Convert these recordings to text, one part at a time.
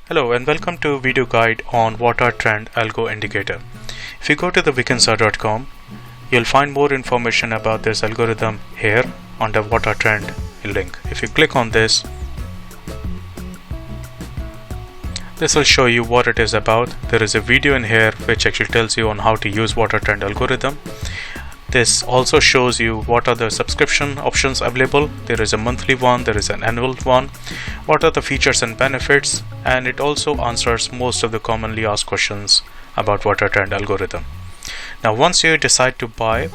Hello and welcome to video guide on VATA Trend Algo indicator. If you go to the Vikinsa.com, you'll find more information about this algorithm here under VATA Trend link. If you click on this will show you what it is about. There is a video in here which actually tells you on how to use VATA Trend algorithm. This also shows you what are the subscription options available. There is a monthly one, there is an annual one, what are the features and benefits, and it also answers most of the commonly asked questions about VATA Trend algorithm. Now once you decide to buy,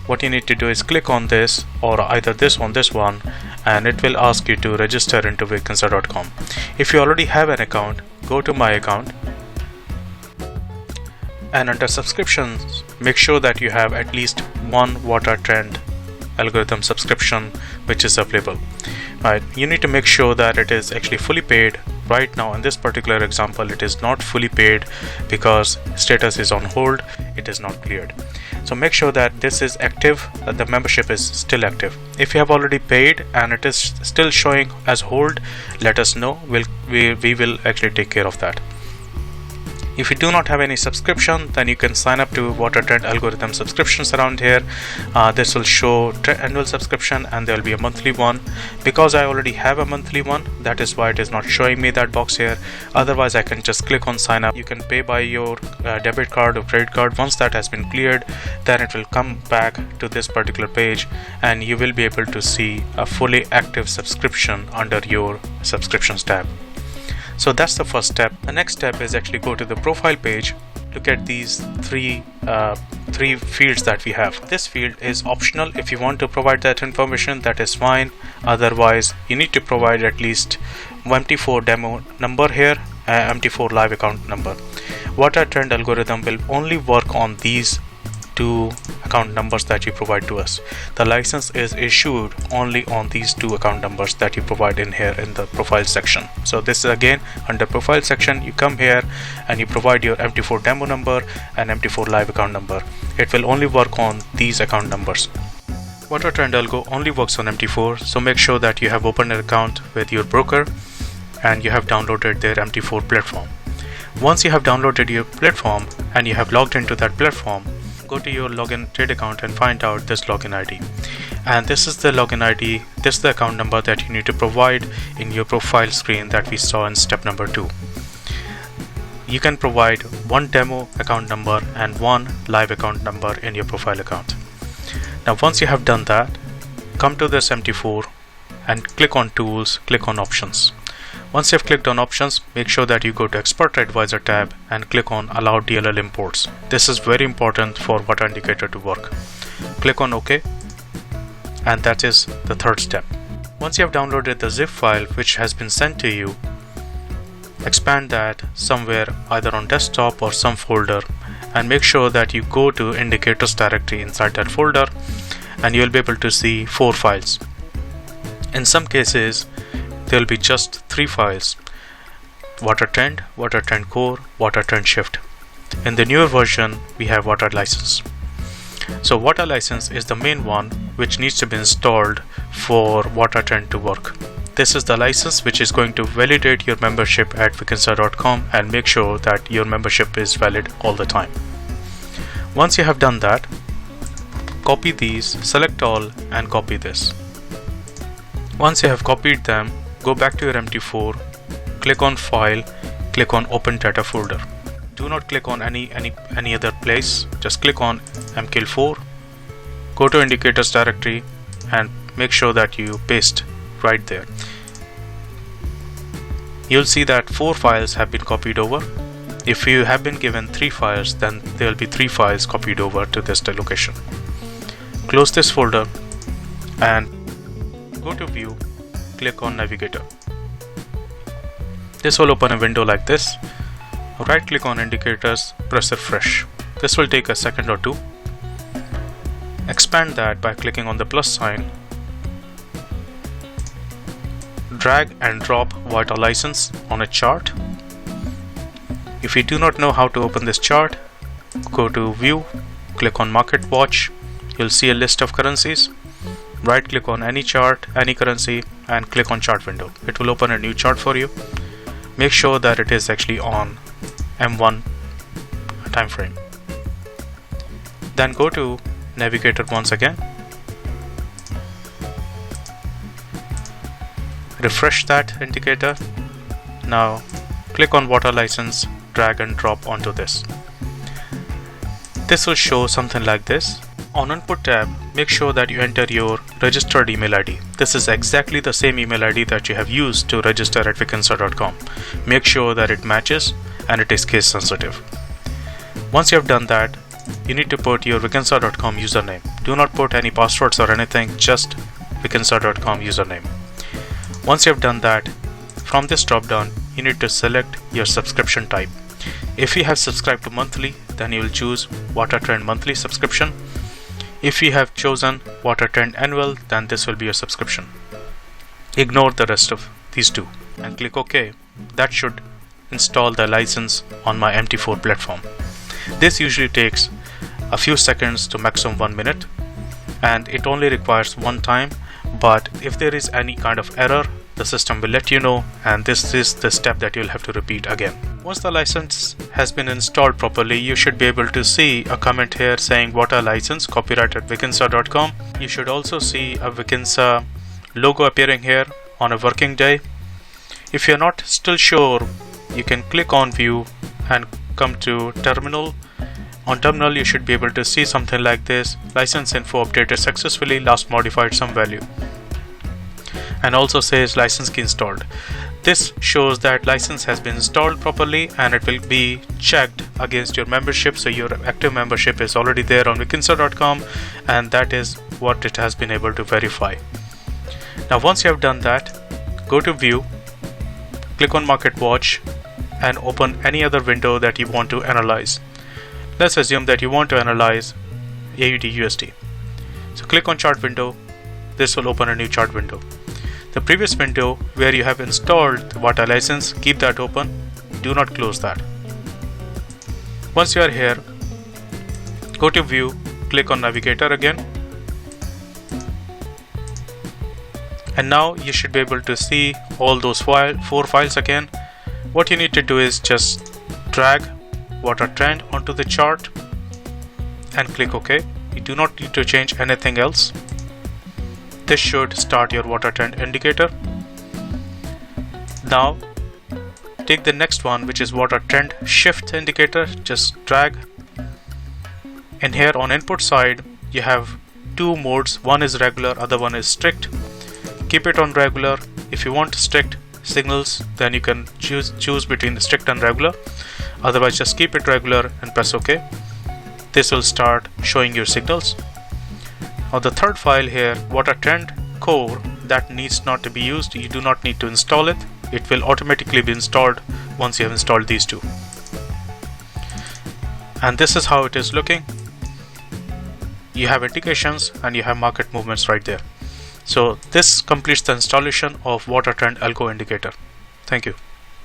what you need to do is click on this or either this one, and it will ask you to register into Vikinsa.com. If you already have an account, go to my account, and under subscriptions, make sure that you have at least one VATA Trend algorithm subscription which is available. Right, you need to make sure that it is actually fully paid. Right now in this particular example, it is not fully paid because status is on hold, it is not cleared. So make sure that this is active, that the membership is still active. If you have already paid and it is still showing as hold, let us know. We will actually take care of that. If you do not have any subscription, then you can sign up to VATA Trend algorithm subscriptions around here. This will show annual subscription and there will be a monthly one. Because I already have a monthly one, that is why it is not showing me that box here. Otherwise, I can just click on sign up. You can pay by your debit card or credit card. Once that has been cleared, then it will come back to this particular page and you will be able to see a fully active subscription under your subscriptions tab. So that's the first step. The next step is actually go to the profile page. Look at these three fields that we have. This field is optional. If you want to provide that information, that is fine. Otherwise, you need to provide at least MT4 demo number here, MT4 live account number. VATA Trend algorithm will only work on these two account numbers that you provide to us. The license is issued only on these two account numbers that you provide in here in the profile section. So this is again under profile section. You come here and you provide your MT4 demo number and MT4 live account number. It will only work on these account numbers. VATA Trend Algo only works on MT4, so make sure that you have opened an account with your broker and you have downloaded their MT4 platform. Once you have downloaded your platform and you have logged into that platform, go to your login trade account and find out this login ID, and this is the login ID. This is the account number that you need to provide in your profile screen that we saw in step number 2. You can provide one demo account number and one live account number in your profile account. Now once you have done that, come to this MT4 and click on tools, click on options. Once you have clicked on options, make sure that you go to Expert Advisor tab and click on Allow DLL Imports. This is very important for VATA indicator to work. Click on OK, and that is the third step. Once you have downloaded the zip file which has been sent to you, expand that somewhere either on desktop or some folder, and make sure that you go to indicators directory inside that folder, and you will be able to see 4 files. In some cases, there will be just 3 files: VATA Trend, VATA Trend Core, VATA Trend Shift. In the newer version, we have VATA License. So VATA License is the main one which needs to be installed for VATA Trend to work. This is the license which is going to validate your membership at Vikinsa.com and make sure that your membership is valid all the time. Once you have done that, copy these, select all, and copy this. Once you have copied them, go back to your MT4, click on File, click on Open Data Folder. Do not click on any other place. Just click on MKL4, go to Indicators directory, and make sure that you paste right there. You'll see that 4 files have been copied over. If you have been given 3 files, then there will be 3 files copied over to this location. Close this folder and go to View. Click on Navigator. This will open a window like this. Right click on Indicators, press Refresh. This will take a second or 2. Expand that by clicking on the plus sign. Drag and drop VATA License on a chart. If you do not know how to open this chart, go to View, click on Market Watch. You'll see a list of currencies. Right click on any chart, any currency, and click on chart window. It will open a new chart for you. make sure that it is actually on M1 time frame. Then go to navigator once again, refresh that indicator. Now click on VATA license, drag and drop onto this. This will show something like this. On input tab, make sure that you enter your registered email ID. This is exactly the same email ID that you have used to register at Vikinsa.com. Make sure that it matches and it is case sensitive. Once you have done that, you need to put your Vikinsa.com username. Do not put any passwords or anything, just Vikinsa.com username. Once you have done that, from this drop down, you need to select your subscription type. If you have subscribed to monthly, then you will choose VATA Trend monthly subscription. If you have chosen VATA Trend annual, then this will be your subscription. Ignore the rest of these two and click OK. That should install the license on my MT4 platform. This usually takes a few seconds to maximum 1 minute, and it only requires one time, but if there is any kind of error, the system will let you know, and this is the step that you'll have to repeat again. Once the license has been installed properly, you should be able to see a comment here saying VATA license copyrighted Vikinsa.com. You should also see a Vikinsa logo appearing here on a working day. If you're not still sure, you can click on view and come to terminal. On terminal, you should be able to see something like this: license info updated successfully, last modified some value, and also says license key installed. This shows that license has been installed properly, and it will be checked against your membership. So your active membership is already there on Vikinsa.com, and that is what it has been able to verify. Now once you have done that, go to view, click on market watch, and open any other window that you want to analyze. Let's assume that you want to analyze AUD USD. So click on chart window. This will open a new chart window. The previous window where you have installed the VATA license, keep that open. Do not close that. Once you are here, go to view, click on navigator again. And now you should be able to see all those four files again. What you need to do is just drag VATA Trend onto the chart and click OK. You do not need to change anything else. This should start your VATA Trend indicator. Now take the next one, which is VATA Trend shift indicator. Just drag. And here on input side, you have two modes. One is regular, other one is strict. Keep it on regular. If you want strict signals, then you can choose between the strict and regular. Otherwise, just keep it regular and press OK. This will start showing your signals. Now the third file here, VATA Trend core, that needs not to be used. You do not need to install it. It will automatically be installed once you have installed these two. And this is how it is looking. You have indications and you have market movements right there. So this completes the installation of VATA Trend Algo indicator. Thank you.